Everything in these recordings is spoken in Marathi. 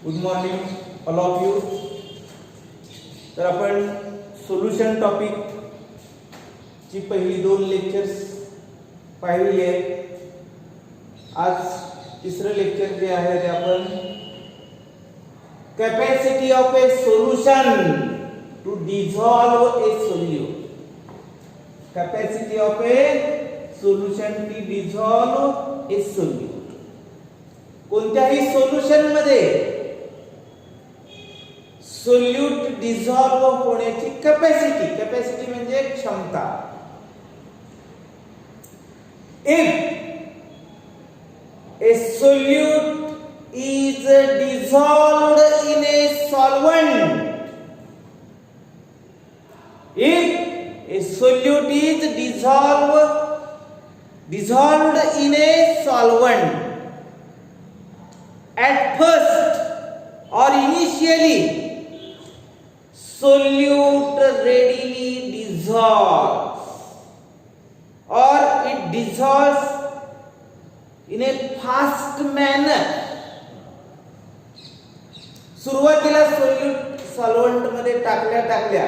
Good morning all of you. तर आपण सोल्युशन टॉपिक ची पहिली 2 लेक्चर्स पाहिलेली आहेत. आज तिसरं लेक्चर जे आहे ते आपण capacity of a solution to dissolve a solute. Capacity of a solution to dissolve a solute. कोणत्याही सोल्युशन मध्ये सोल्यूट डिझॉल्व होण्याची कॅपॅसिटी म्हणजे क्षमता. If a solute is dissolved in a solvent, if a solute is dissolved in a solvent, at first or initially solute readily dissolves or it dissolves in a fast manner. सुरुवातीला सोल्यूट सॉल्व्हेंट मध्ये टाकल्या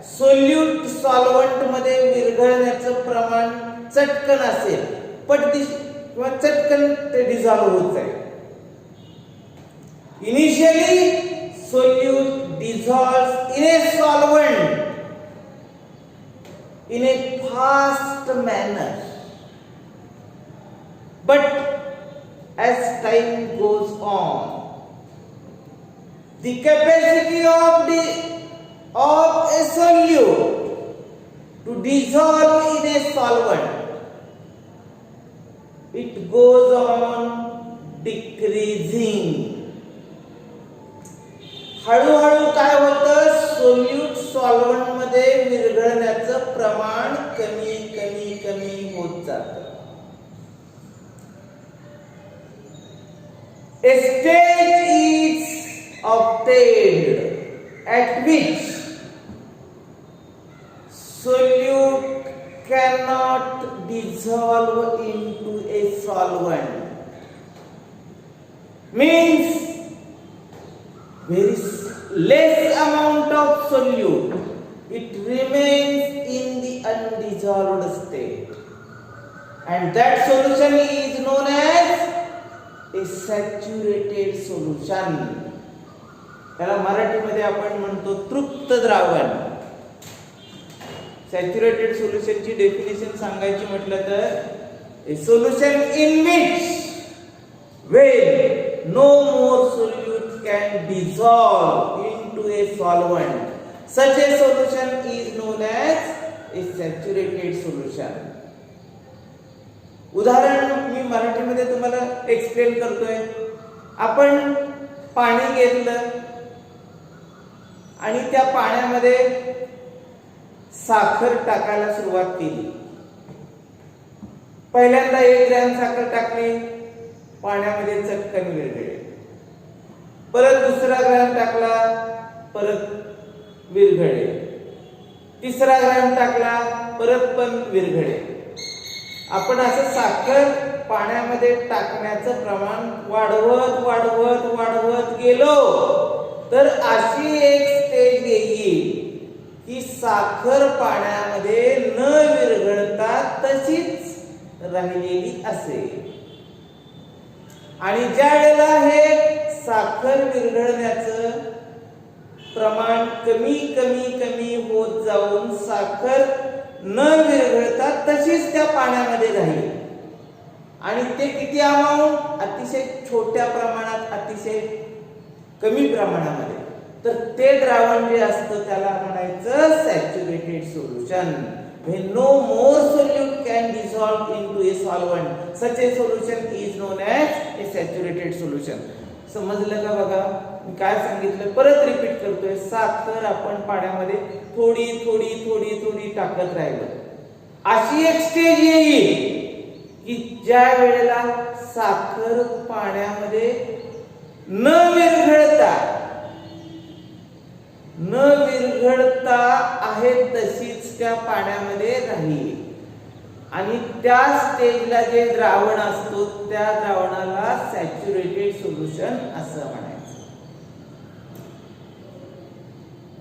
सोल्यूट सॉल्व्हेंट मध्ये विरघळण्याचं प्रमाण चटकन असेल, पटदिशी किंवा चटकन ते डिझॉल्व होत जाईल. Initially solute dissolves in a solvent in a fast manner, but as time goes on, the capacity of a solute to dissolve in a solvent, it goes on decreasing. हळूहळू काय होतं, सोल्यूट सॉल्व्हेंट मध्ये विरघळण्याचं प्रमाण कमी होत जातं. A stage is obtained at which solute cannot dissolve into a solvent, means there is less amount of solute, it remains in the undissolved state, and that solution is known as a saturated solution. त्याला मराठीमध्ये आपण म्हणतो तृप्त द्रावण. सॅच्युरेटेड सोल्युशनची डेफिनेशन सांगायची म्हटलं तर a solution in which when no more solute can dissolve into a solvent, such a solution is known as a saturated solution. उदाहरण मी मराठीमध्ये तुम्हाला एक्सप्लेन करतोय. आपण पाणी घेतलं आणि त्या पाण्यामध्ये साखर टाकायला सुरुवात केली. पहिल्यांदा 1 ग्रॅम साखर टाकली, पाण्यामध्ये चटकन विरघळली. परत 2रा ग्रॅम टाकला, परत विरघळले. 3रा ग्रॅम टाकला, परत पण विरघळले. आपण असं साखर पाण्यामध्ये टाकण्याचं प्रमाण वाढवत गेलो तर अशी एक स्टेज येईल की साखर पाण्यामध्ये न विरघळता तशीच राहिलेली असेल. आणि ज्या वेळेला हे साखर विरघळण्याचं प्रमाण कमी होत जाऊन साखर न विरघळता तशीच त्या पाण्यामध्ये राहील आणि ते किती अमाऊंट, अतिशय छोट्या प्रमाणात, अतिशय कमी प्रमाणामध्ये, तर ते द्रावण जे असतं त्याला म्हणायचं saturated solution. When no more solute can dissolve into a solvent, such a solution is known as a saturated solution. समजलं का? बघा मी काय सांगितलं, परत रिपीट करतोय. साखर आपण पाण्यामध्ये थोडी टाकत राहिलो. अशी एक स्टेज येईल की ज्या वेळेला साखर पाण्यामध्ये न विरघळता आहे तशीच त्या पाण्यामध्ये राहील आणि त्या स्टेजला जे द्रावण असतो त्या द्रावणाला सॅच्युरेटेड सोल्युशन असं म्हणायचं.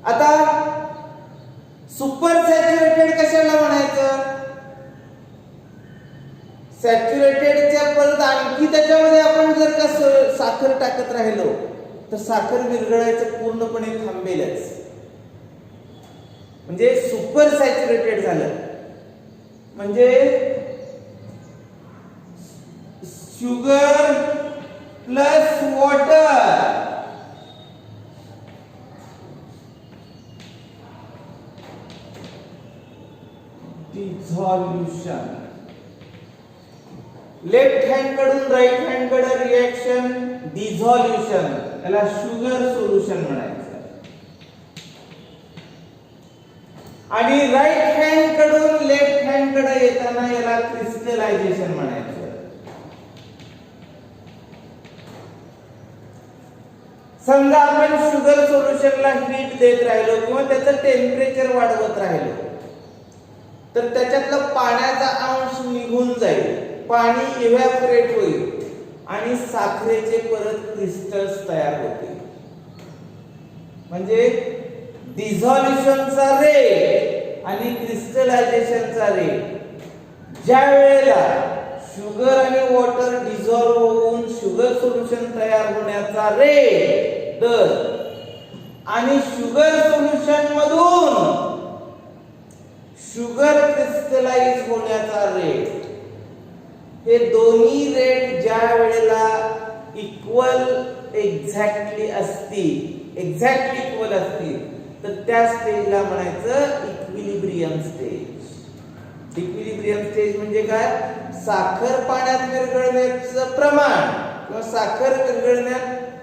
आता सुपर सॅच्युरेटेड कशाला म्हणायचं? सॅच्युरेटेडच्या परत आणखी त्याच्यामध्ये आपण जर का साखर टाकत राहिलो तर साखर विरघळायचं पूर्णपणे थांबेलच. म्हणजे सुपर सॅच्युरेटेड झालं म्हणजे sugar plus water dissolution. Left hand कडून राईट हँड कडे रिएक्शन डिझॉल्युशन, याला शुगर सोल्युशन म्हणायचं. आणि राईट हँड कडून लेफ्ट हँड कडे येताना याला क्रिस्टलायझेशन म्हणायचं. समजा आपण शुगर सोल्युशनला हीट देत राहिलो किंवा त्याचं टेम्परेचर वाढवत राहिलो तर त्याच्यातला पाण्याचा अंश निघून जाईल, पाणी इव्हॅपोरेट होईल आणि साखरेचे परत क्रिस्टल्स तयार होतील. म्हणजे डिझॉल्युशनचा रेट आणि क्रिस्टलायझेशनचा रेट ज्या वेळेला शुगर आणि वॉटर डिझॉल्व होऊन शुगर सोल्युशन तयार होण्याचा रेट दर आणि शुगर सोल्युशन मधून शुगर क्रिस्टलाइज होण्याचा रेट, हे दोन्ही रेट ज्या वेळेला एक्झॅक्टली इक्वल असतील तर त्या स्टेजला म्हणायचं इक्विलिब्रियम स्टेज. इक्विलिब्रियम स्टेज म्हणजे काय? साखर पाण्यात विरघळण्याचं प्रमाण किंवा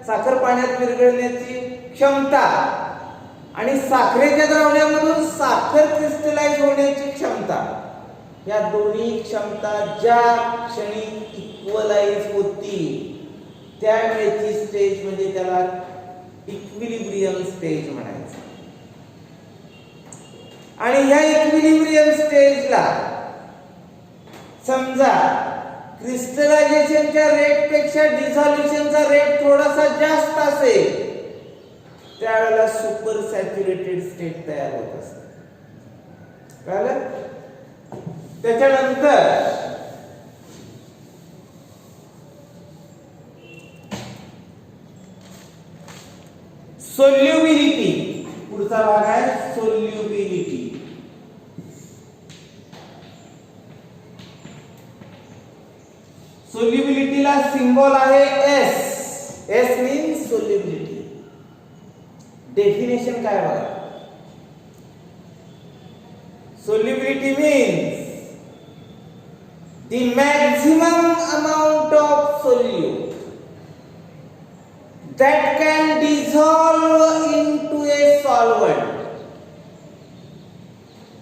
साखर पाण्यात विरघळण्याची क्षमता आणि साखरेच्या द्रावण्यामधून साखर क्रिस्टलाइज होण्याची क्षमता, या दोन्ही क्षमता ज्या क्षणी इक्वलाइज होतील त्यावेळेची स्टेज म्हणजे त्याला इक्विलिब्रियम स्टेज म्हणायचं. आणि ह्या इक्विलिब्रियम स्टेजला समजा क्रिस्टलायझेशनच्या रेट पेक्षा डिझॉल्युशनचा रेट थोडासा जास्त असेल त्यावेळेला सुपर सॅच्युरेटेड स्टेट तयार होत असते. कळलं? त्याच्यानंतर सोल्युबिलिटी, पुढचा भाग आहे सोल्युबिलिटी. सोल्युबिलिटीला सिंबल आहे S. S means solubility. Definition काय बघा? Solubility means the maximum amount of solute that can dissolve into a solvent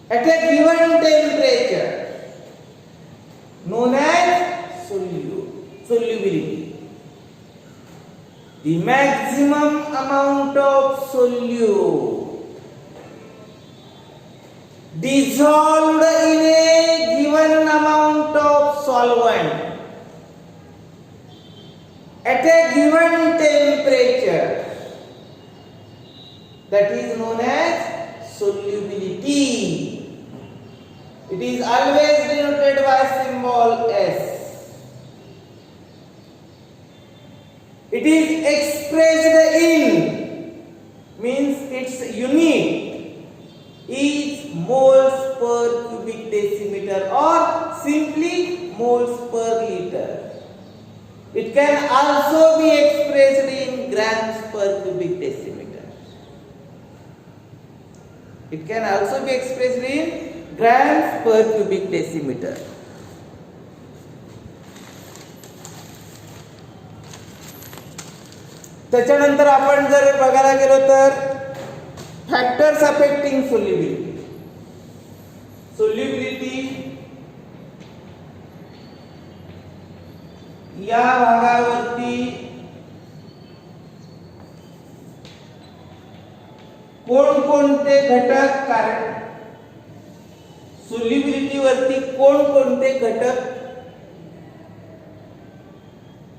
at a given temperature known as solubility. The maximum amount of solute dissolved in a given amount of solvent at a given temperature, that is known as solubility. It is always denoted by symbol S. It is expressed in, means its unit is moles per cubic decimeter or simply moles per liter. It can also be expressed in grams per cubic decimeter. It can also be expressed in grams per cubic decimeter. त्याच्यानंतर आपण जर बघायला गेलो तर फॅक्टर्स अफेक्टिंग सोल्युबिलिटी. सोल्युबिलिटी या भागावरती कोणकोणते घटक कारण सोल्युबिलिटी वरती कोणकोणते घटक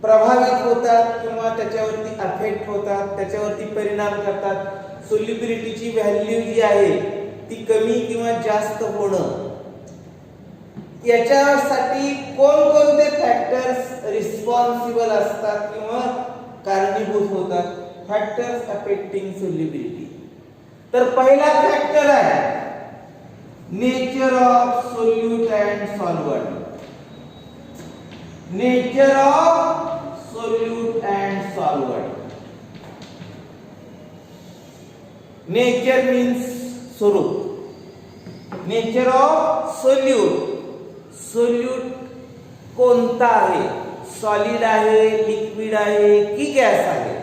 प्रभावित होतात किंवा त्याच्यावरती अफेक्ट होतात, त्याच्यावरती परिणाम करतात. सोल्युबिलिटीची व्हॅल्यू जी आहे ती कमी किंवा जास्त होणं, याच्यासाठी कोणकोणते फॅक्टर्स रिस्पॉन्सिबल असतात किंवा कारणीभूत होतात? Factors affecting solubility. तर पहिला फॅक्टर आहे nature of solute and solvent. Nature of solute and solvent. Nature means स्वरूप. Nature of solute. सोल्यूट कोणता आहे? सॉलिड आहे, लिक्विड आहे की गॅस आहे?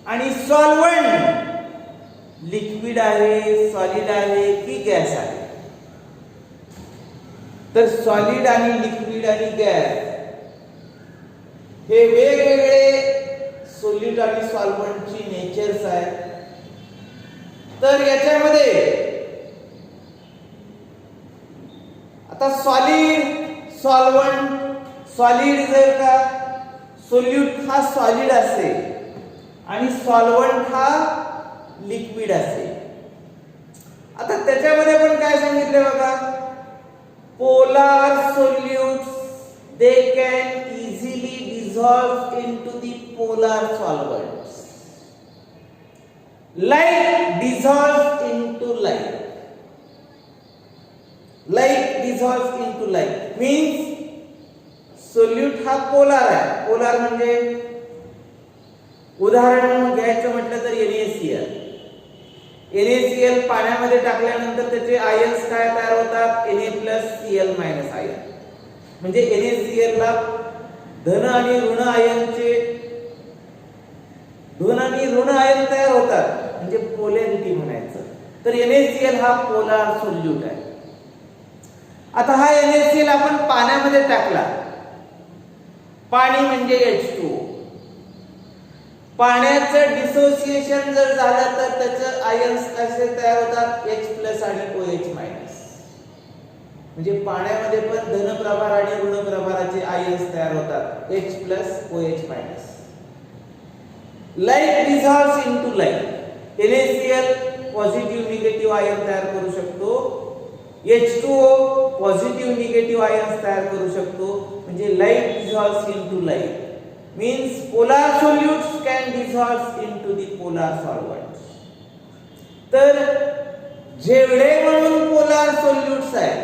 आणि सॉल्व्हंट लिक्विड आहे, सॉलिड आहे की गॅस आहे? तर सॉलिड आणि लिक्विड आणि गॅस हे वेगवेगळे सोल्यूट आणि सॉल्व्हंटची नेचर्स आहेत. तर याच्यामध्ये आता सॉलिड, सॉल्व्हंट, सॉलिड जर का सोल्यूट हा सॉलिड असेल आणि सॉल्व्हंट हा लिक्विड असेल. आता त्याच्यामध्ये पण काय सांगितले बघा, polar solutes they can easily dissolve into the polar solvents. Like dissolves into like. Like dissolves into like means solute हा पोलार आहे. पोलार म्हणजे उदाहरण घ्यायचं म्हटलं तर NaCl. NaCl पाण्यामध्ये टाकल्यानंतर त्याचे आयन्स काय तयार होतात? Na+Cl- ion. म्हणजे NaCl ला धन आणि ऋण आयन तयार होतात, म्हणजे पोलॅरिटी म्हणायचं. तर NaCl हा पोलार सोल्यूट आहे. आता हा NaCl आपण पाण्यामध्ये टाकला. पाणी म्हणजे H2O. पाण्याचं डिसोसिएशन जर झालं तर त्याचे आयन्स कसे तयार होतात? H+ आणि OH-. म्हणजे पाण्यामध्ये पण धन प्रभार आणि ऋण प्रभाराचे आयन्स तयार होतात, H+ OH-. Light dissolves into light. NaCl positive negative ion तयार करू शकतो. H2O पॉझिटिव्ह निगेटिव्ह आयन्स तयार करू शकतो. म्हणजे light dissolves into light means polar solutes can dissolve into the polar solvents. तर जेवढे म्हणून पोलार सोल्यूट्स आहेत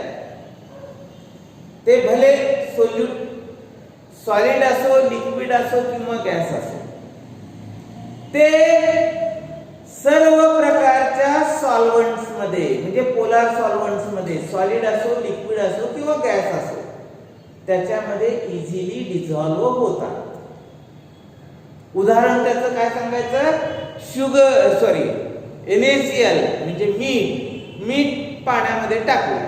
ते भले सोल्यूट सॉलिड असो, लिक्विड असो किंवा गॅस असो, ते सर्व प्रकारच्या सॉल्व्हंट्स मध्ये म्हणजे पोलार सॉल्व्हंट्स मध्ये सॉलिड असो, लिक्विड असो किंवा गॅस असो त्याच्यामध्ये इझिली डिझॉल्व होतात. उदाहरण त्याचं काय सांगायचं? NaCl म्हणजे मीठ पाण्यामध्ये टाकलं.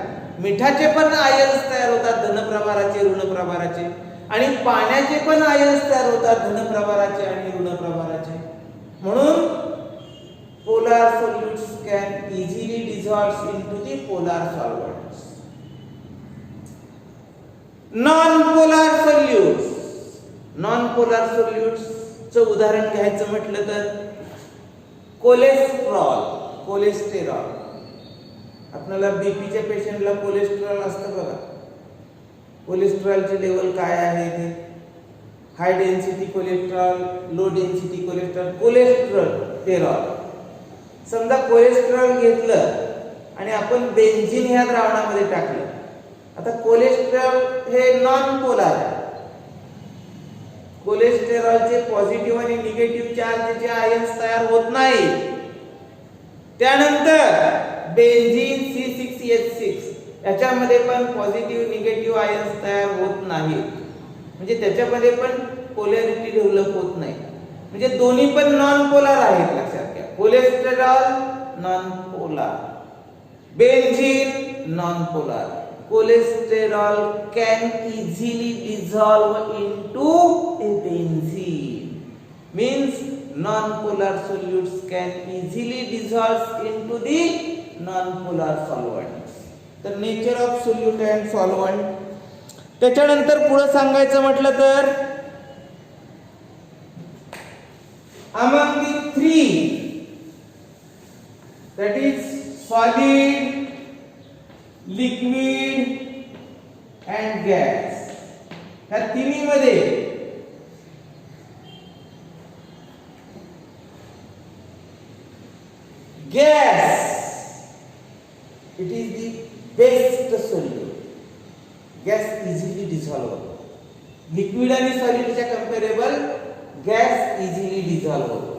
मिठाचे पण आयन्स तयार होतात, धन प्रभाराचे, ऋण प्रभाराचे. आणि पाण्याचे पण आयन्स तयार होतात, धन प्रभाराचे आणि ऋण प्रभाराचे. म्हणून polar solutes can easily dissolve into the polar solvents. Non polar solutes चं उदाहरण घ्यायचं म्हटलं तर कोलेस्टेरॉल. आपल्याला बीपीच्या पेशंटला कोलेस्टेरॉल असतं बघा. कोलेस्टेरॉलचे लेवल काय आहे ते? High density cholesterol, low density cholesterol. समजा कोलेस्टेरॉल घेतलं आणि आपण बेन्झीन ह्या द्रावणामध्ये टाकलं. आता कोलेस्टेरॉल हे नॉन पोलार आहे. कोलेस्टेरॉलचे पॉझिटिव्ह आणि निगेटिव्ह चार्जचे आयन्स तयार होत नाही. त्यानंतर बेन्झीन C6H6 याच्यामध्ये पण पॉझिटिव्ह निगेटिव्ह आयन्स तयार होत नाही. म्हणजे त्याच्यामध्ये पण पोलॅरिटी डेव्हलप होत नाही. म्हणजे दोन्ही पण नॉन पोलार आहेत, लक्षात घ्या. Cholesterol non polar, benzene non polar. Cholesterol can easily dissolve into a benzene. Means non-polar solutes can easily dissolve into the non-polar solvents. तर nature of solute and solvent. त्याच्यानंतर पुढे सांगायचं म्हटलं तर among the three that is solid, liquid and gas. ह्या तिन्ही मध्ये gas, it is the best solute. Gas easily dissolvable. Liquid आणि सॉलिडच्या कंपॅरेबल गॅस इझिली डिझॉल्व होतो.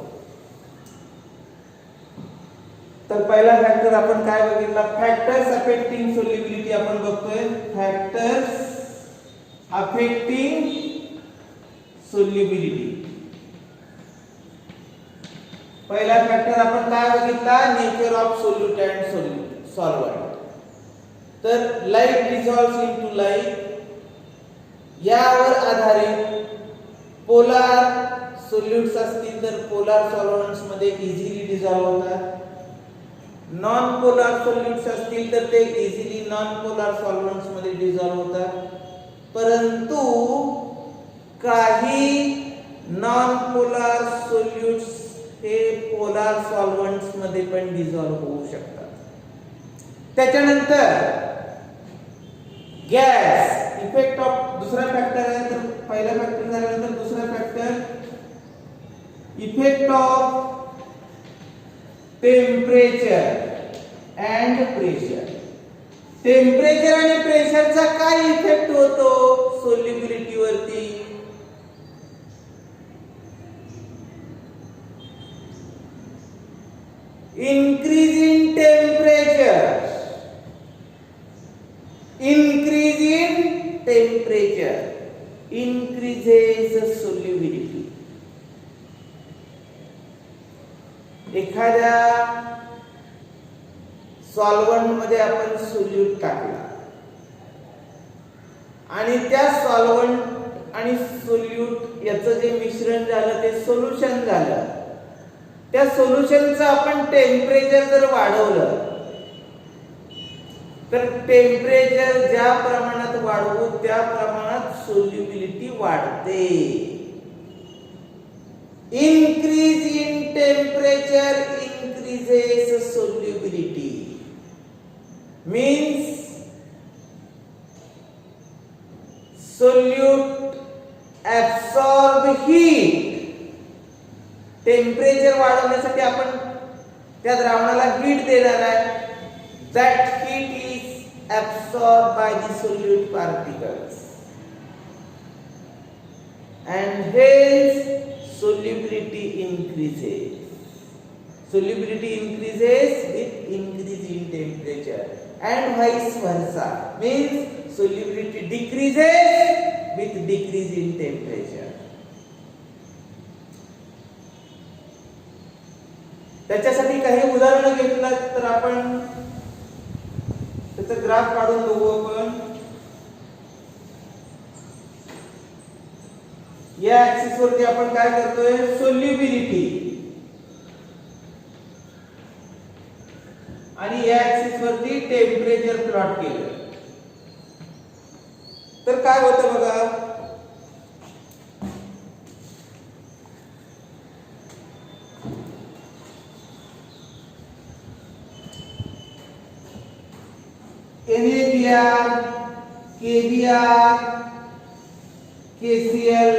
तर पहिला फॅक्टर आपण काय बघितला, फॅक्टर्स अफेक्टिंग सोल्युबिलिटी आपण बघतोय. Factors affecting solubility. पहिला फॅक्टर आपण काय बघितला, nature of solute and solvent. तर लाईट डिझॉल्व्स इनटू लाईट, यावर आधारित पोलार सोल्युट्स असतील तर पोलार सॉल्व्हंट्स मध्ये इझिली डिझॉल्व होतात. नॉन पोलार सोल्युट्स असतील तर ते इझिली नॉन पोलार सॉल्व्हंट्स मध्ये डिझॉल्व होतात. परंतु काही नॉन पोलार सोल्युट्स हे पोलार सॉल्व्हंट्स मध्ये पण डिझॉल्व होऊ शकतात. त्याच्यानंतर गॅस इफेक्ट ऑफ दुसरा फॅक्टर आहे. तर पहिला फॅक्टर झाल्यानंतर दुसरा factor effect of temperature and pressure. Temperature आणि प्रेशरचा काय इफेक्ट होतो सोल्युबिलिटी वरती. increase in temperature, increase in temperature increases solubility. एखाद्या सॉल्व्हंट मध्ये आपण सोल्यूट टाकला आणि त्या सॉल्व्हंट आणि सोल्यूट याचं जे मिश्रण झालं ते सोल्युशन झालं. त्या सोल्युशनचं आपण टेम्परेचर जर वाढवलं तर टेम्परेचर ज्या प्रमाणात वाढवू त्या प्रमाणात सोल्युबिलिटी वाढते. Increase in temperature increases solubility means solute absorb heat. Temperature वाढवण्यासाठी आपण त्या द्रावणाला हीट देणार आहे. that heat is absorbed by the solute particles and hence solubility increases. Solubility increases with increase in temperature and vice versa, means solubility decreases with decrease in temperature. त्याच्यासाठी काही उदाहरणं घेतलं तर आपण त्याचा ग्राफ काढून बघू. आपण या ऍक्सिस वरती आपण काय करतोय, सोल्युबिलिटी, आणि या ऍक्सिस वरती टेम्परेचर प्लॉट केलं. तर काय होतं बघा, NaBr, KBr, KCl,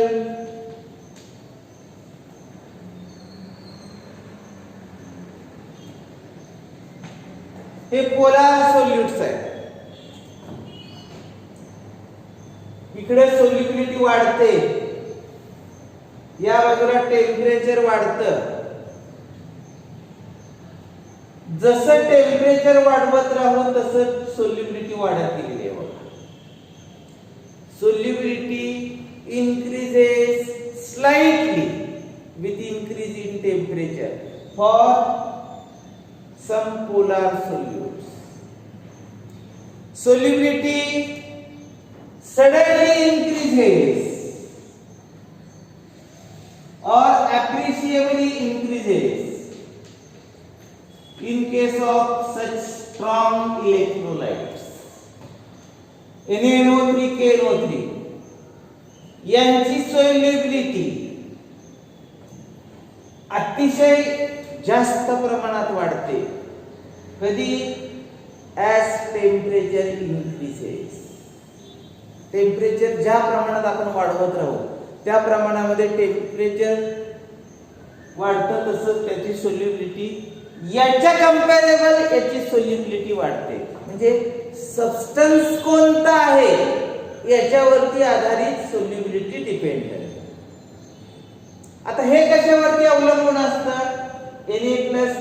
हे पोलार सोल्युट्स आहेत. इकडे सोल्युबिलिटी वाढते, या बाजूला टेम्परेचर वाढतं. जसं टेम्परेचर वाढवत राहू तसं सोल्युबिलिटी वाढत गेली आहे. Solubility increases slightly with increase in temperature for some polar solutes. Solubility suddenly increases or appreciably increases in case of such strong electrolytes. NaNO3, KNO3 यांची सोल्युबिलिटी अतिशय जास्त प्रमाणात वाढते कधी? As temperature increases. टेम्परेचर ज्या प्रमाणात आपण वाढवत राहू त्या प्रमाणामध्ये टेम्परेचर वाढतं, तसंच त्याची सोल्युबिलिटी याच्या कंपॅरेबल याची सोल्युबिलिटी वाढते. म्हणजे सबस्टन्स कोणता आहे याच्यावरती आधारित सोल्युबिलिटी डिपेंड करते. आता हे कशावरती अवलंबून असतं? Na+Br-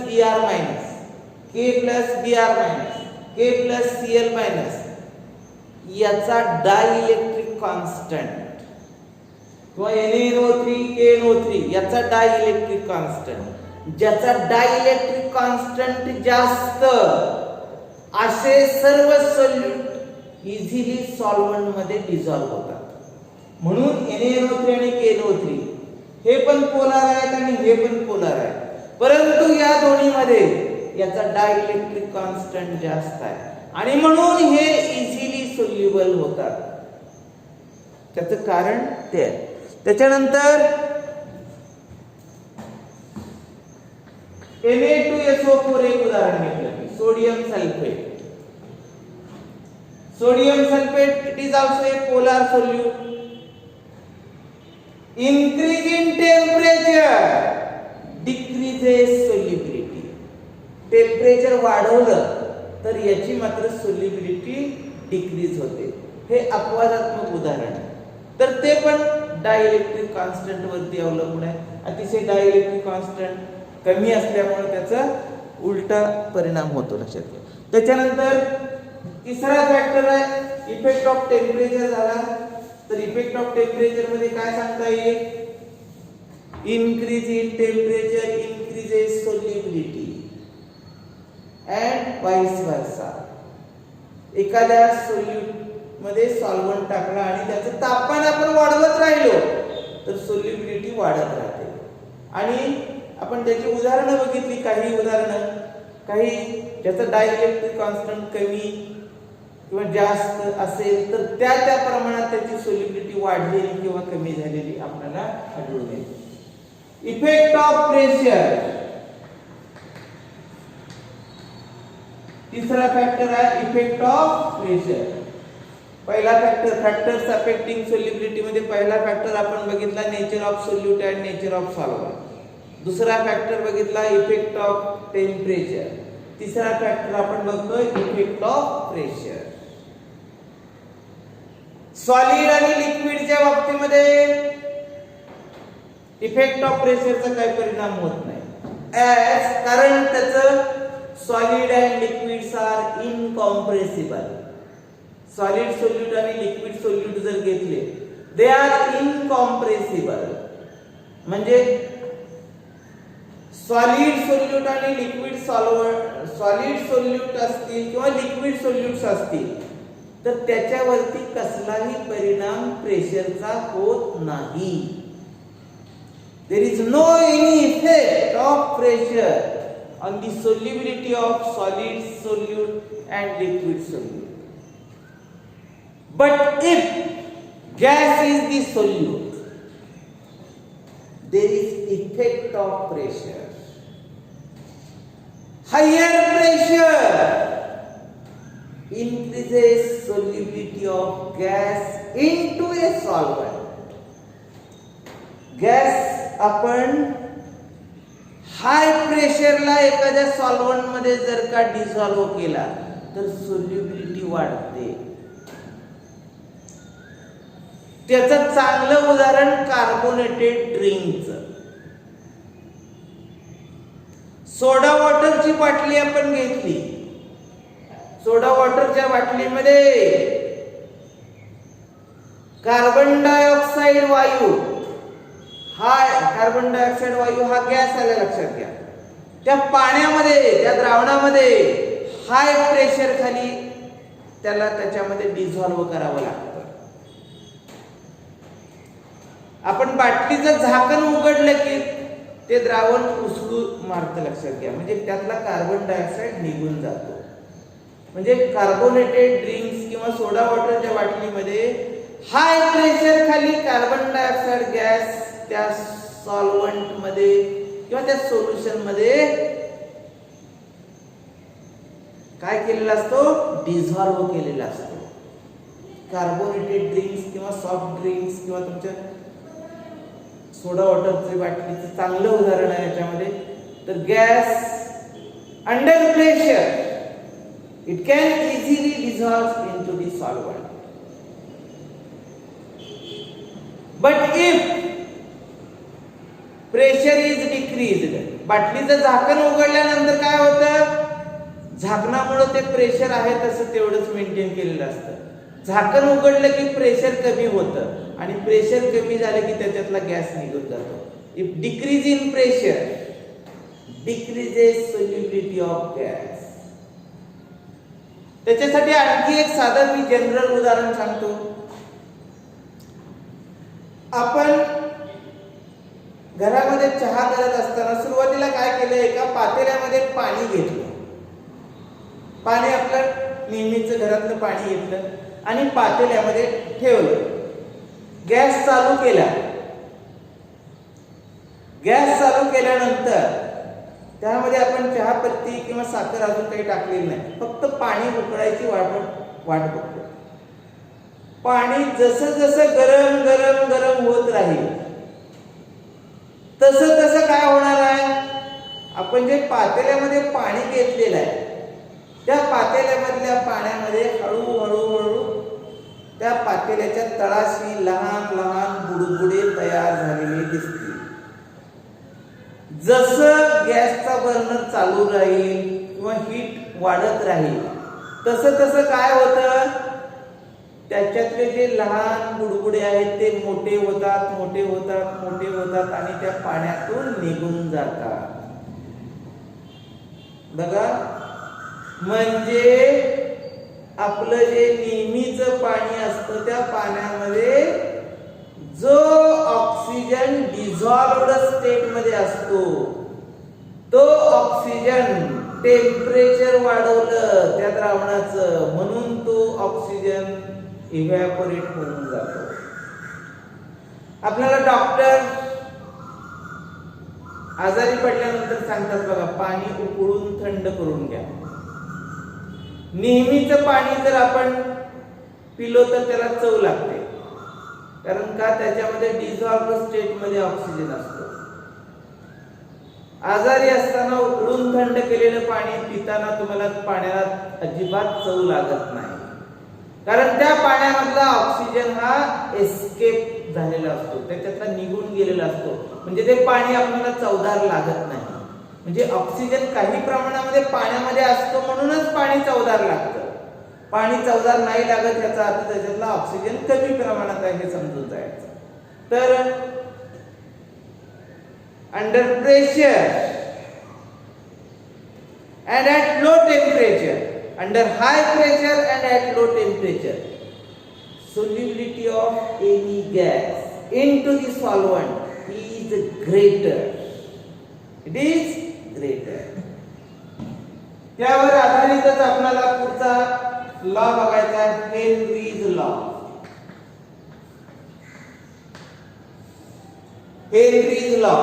K+Br- K+Cl- याचा डायइलेक्ट्रिक कॉन्स्टंट किंवा NaNO3 KNO3 याचा डायइलेक्ट्रिक कॉन्स्टंट, ज्याचा डायइलेक्ट्रिक कॉन्स्टंट जास्त असे सर्व सोल्यूट इझिली सॉल्व्हंट मध्ये डिझॉल्व्ह होतात. म्हणून NaNO3 आणि KNO3 हे पण पोलार आहेत आणि हे पण पोलार आहे, परंतु या दोन्हीमध्ये याचा डायइलेक्ट्रिक कॉन्स्टंट जास्त आहे आणि म्हणून हे इझिली सोल्युबल होतात. त्याचं कारण ते आहे. त्याच्यानंतर Na2SO4 एक उदाहरण घेतलं, sodium sulphate. Sodium sulphate it is also a polar solute. Increase in temperature decreases solubility. Temperature वाढवलं तर याची मात्र सोल्युबिलिटी डिक्रीज होते. हे अपवादात्मक उदाहरण आहे. तर ते पण डायइलेक्ट्रिक कॉन्स्टंट वरती अवलंबून आहे. अतिशय डायइलेक्ट्रिक कॉन्स्टंट कमी असल्यामुळे त्याचा उलटा परिणाम होतो, लक्षात घ्या. त्याच्यानंतर तिसरा फॅक्टर आहे इफेक्ट ऑफ टेम्परेचर झाला. तर इफेक्ट ऑफ टेम्परेचर मध्ये काय सांगता येईल? Increase in temperature increases solubility and vice versa. एखाद्या सोल्यूट मध्ये सॉल्व्हंट टाकला आणि त्याचं तापमान आपण वाढवत राहिलो तर सोल्युबिलिटी वाढत राहते. आणि आपण त्याची उदाहरणं बघितली, काही उदाहरणं, काही ज्याचं डायइलेक्ट्रिक कॉन्स्टंट कमी किंवा जास्त असेल तर त्या प्रमाणात त्याची सोल्युबिलिटी वाढलेली किंवा कमी झालेली आपल्याला आढळून येते. इफेक्ट ऑफ प्रेशर तिसरा फॅक्टर आहे इफेक्ट ऑफ प्रेशर. पहिला फॅक्टर्स अफेक्टिंग सोल्युबिलिटी मध्ये पहिला फॅक्टर आपण बघितला nature of solute and nature of solvent. दुसरा फॅक्टर बघितला इफेक्ट ऑफ टेम्परेचर. तिसरा फॅक्टर आपण बघतोय इफेक्ट ऑफ प्रेशर. सॉलिड आणि लिक्विडच्या बाबतीमध्ये इफेक्ट ऑफ प्रेशरचा काही परिणाम होत नाही, कारण त्याचं solid and liquids are incompressible. Solid solute आणि लिक्विड सोल्यूट जर घेतले दे आर इनकॉम्प्रेसिबल. म्हणजे सॉलिड सोल्यूट आणि लिक्विड सॉलिड सोल्यूट असतील किंवा लिक्विड सोल्यूट्स असतील तर त्याच्यावरती कसलाही परिणाम प्रेशरचा होत नाही. There is no any effect of pressure on the solubility of solid solute and liquid solute. But if gas is the solute there is effect of pressure. Higher pressure increases solubility of gas into a solvent. Gas आपण हाय प्रेशरला एखाद्या सॉल्व्हंट मध्ये जर का डिझॉल्व्ह केला तर सोल्युबिलिटी वाढते. त्याचं चांगलं उदाहरण कार्बोनेटेड ड्रिंकचं. सोडा वॉटरची बाटली आपण घेतली, सोडा वॉटरच्या बाटलीमध्ये कार्बन डायऑक्साइड वायू हा गॅस आला, लक्षात घ्या. त्या पाण्यामध्ये, त्या द्रावणामध्ये हाय प्रेशर खाली त्याला त्याच्यामध्ये डिझॉल्व्ह करावं लागतं. आपण बाटलीचं झाकण उघडलं की ते द्रावण उसळू मारतं, लक्षात घ्या. म्हणजे त्यातला कार्बन डायऑक्साइड निघून जातो. म्हणजे कार्बोनेटेड ड्रिंक्स किंवा सोडा वॉटरच्या बाटलीमध्ये हाय प्रेशर खाली कार्बन डायऑक्साइड गॅस त्या सॉल्व्हंट मध्ये किंवा त्या सोल्युशन मध्ये काय केलेला असतो? डिझॉल्व्ह केलेला असतो. कार्बोनेटेड ड्रिंक्स किंवा सॉफ्ट ड्रिंक्स किंवा तुमच्या सोडा वॉटरची बाटलीचं चांगलं उदाहरण आहे याच्यामध्ये. तर gas under pressure it can easily dissolve into the solvent. But if pressure is decreased, बाटलीचं झाकण उघडल्यानंतर काय होतं? झाकणामुळे ते प्रेशर आहे तसं तेवढंच मेंटेन केलेलं असतं. झाकण उघडलं की प्रेशर कमी होतं आणि प्रेशर कमी झालं की त्याच्यातला गॅस निघून जातो. If decrease in pressure decreases solubility of gas. त्याच्यासाठी आणखी एक साधं मी जनरल उदाहरण सांगतो. आपण घरामध्ये चहा करत असताना सुरुवातीला काय केलं? एका पातेल्यामध्ये पाणी घेतलं. पाणी आपलं नेहमीच घरातलं पाणी घेतलं आणि पातेल्यामध्ये ठेवलं. गॅस चालू केला. गॅस चालू केल्यानंतर त्यामध्ये आपण चहापत्ती किंवा साखर अजून काही टाकलेली नाही, फक्त पाणी उकळायची वाट बघतो. पाणी जसं जसं गरम गरम गरम होत राहील तसं तसं काय होणार आहे? आपण जे पातेल्यामध्ये पाणी घेतलेलं आहे त्या पातेल्यामधल्या पाण्यामध्ये हळूहळू त्या पातेल्याच्या तळाशी लहान लहान बुडबुडे तयार झालेले दिसतील. जसं गॅसचा बर्नर चालू राहील किंवा हीट वाढत राहील तसं तसं काय होतं? त्याच्यातले जे लहान बुडबुडे आहेत ते मोठे होतात मोठे होतात मोठे होतात आणि त्या पाण्यातून निघून जातात. बघा, म्हणजे आपलं जे नेहमीचं पाणी असतं त्या पाण्यामध्ये जो ऑक्सिजन डिझॉल्व्ड स्टेट मध्ये असतो तो ऑक्सिजन टेम्परेचर वाढवलं त्या द्रावणाचं म्हणून तो ऑक्सिजन इव्हॅपोरेट होऊन जातो. आपल्याला डॉक्टर आजारी पडल्यानंतर सांगतात बघा, पाणी उकळून थंड करून घ्या. नेहमीचं पाणी जर आपण पिलो तर त्याला चव लागते, कारण का? त्याच्यामध्ये डिझॉल्व्ड स्टेट मध्ये ऑक्सिजन असतो. आजारी असताना उकळून थंड केलेलं पाणी पिताना तुम्हाला पाण्याला अजिबात चव लागत नाही, कारण त्या पाण्यामधला ऑक्सिजन हा एस्केप झालेला असतो, त्याच्यातला निघून गेलेला असतो. म्हणजे ते पाणी आपल्याला चवदार लागत नाही. म्हणजे ऑक्सिजन काही प्रमाणामध्ये पाण्यामध्ये असतो म्हणूनच पाणी चवदार लागतं. पाणी चवदार नाही लागत याचा अर्थ त्याच्यातला ऑक्सिजन कमी प्रमाणात आहे हे समजून जायचं. तर under pressure and at low temperature, under high pressure and at low temperature, solubility of any gas into the solvent is greater. It is greater. त्यावर आधारितच आपल्याला पुढचा लॉ बघायचा आहे, हेनरीज लॉ. हेनरीज लॉ,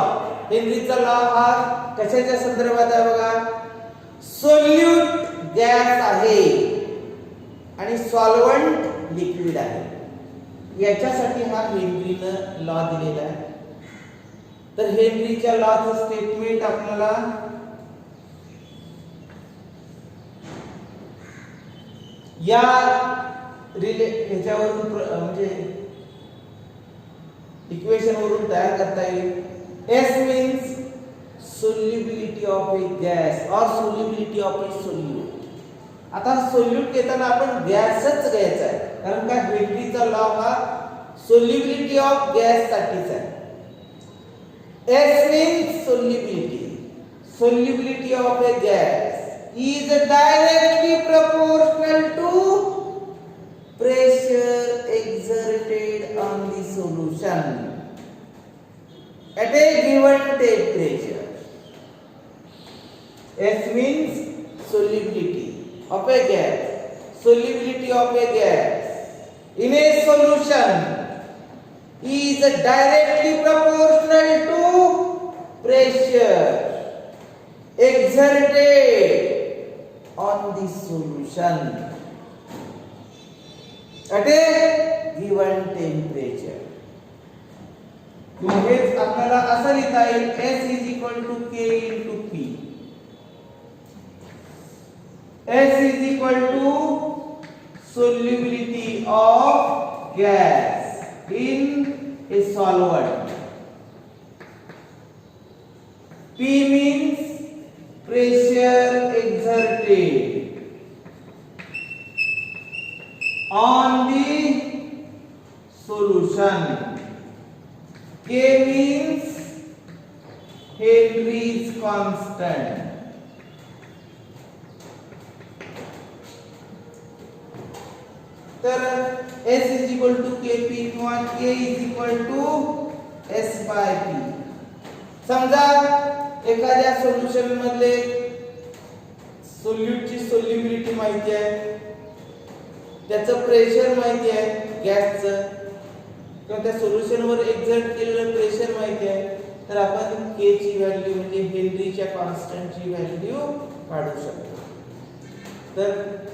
हेनरीचा लॉ हा कशाच्या संदर्भात आहे बघा? सोल्यूट गॅस आहे आणि सॉल्व्हंट लिक्विड आहे, याच्यासाठी हा हेनरीनं लॉ दिलेला आहे. तर हेनरीच्या लॉचं स्टेटमेंट आपल्याला या ह्याच्यावरून म्हणजे इक्वेशन वरून तयार करता येईल. S means solubility of a gas or solubility of a solute. आता सोल्यूट घेताना आपण गॅसच घ्यायचा आहे, कारण का? हेनरीचा लॉ हा सोल्युबिलिटी ऑफ गॅस साठीच आहे. S means solubility. Solubility of a gas is directly proportional to pressure exerted on the solution at a given temperature. S means solubility of a gas. Solubility of a gas in a solution is directly proportional to pressure exerted on the solution at a given temperature. हेच आपल्याला असं लिहिता येईल S is equal to K into P. S is equal to solubility of gas in a solvent. P means pressure exerted on the solution. K means Henry's constant. तर S is equal to Kp किंवा K is equal to S by P. समजा एखाद्या सोल्युशन मधले सोल्यूटची सोल्युबिलिटी माहिती आहे, त्याचं प्रेशर माहिती आहे गॅसचं, किंवा त्या सोल्युशन वर एक्झर्ट केलेलं प्रेशर माहिती आहे, तर आपण K ची व्हॅल्यू म्हणजे हेनरीच्या कॉन्स्टंटची व्हॅल्यू काढू शकतो. तर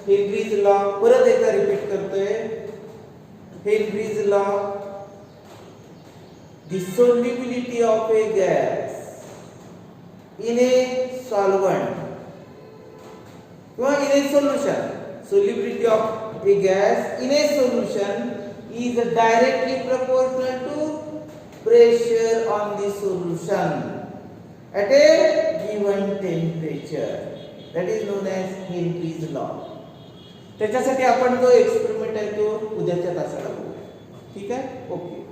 हेनरीज लॉ परत एकदा रिपीट करतोय. Henry's law, the solubility of a gas in a solvent or in a solution, solubility of a gas in a solution is directly proportional to pressure on the solution at a given temperature. That is known as Henry's law. त्याच्यासाठी आपण जो एक्सपेरिमेंट आहे तो उद्याच्या तासाला बघूया. ठीक आहे? ओके.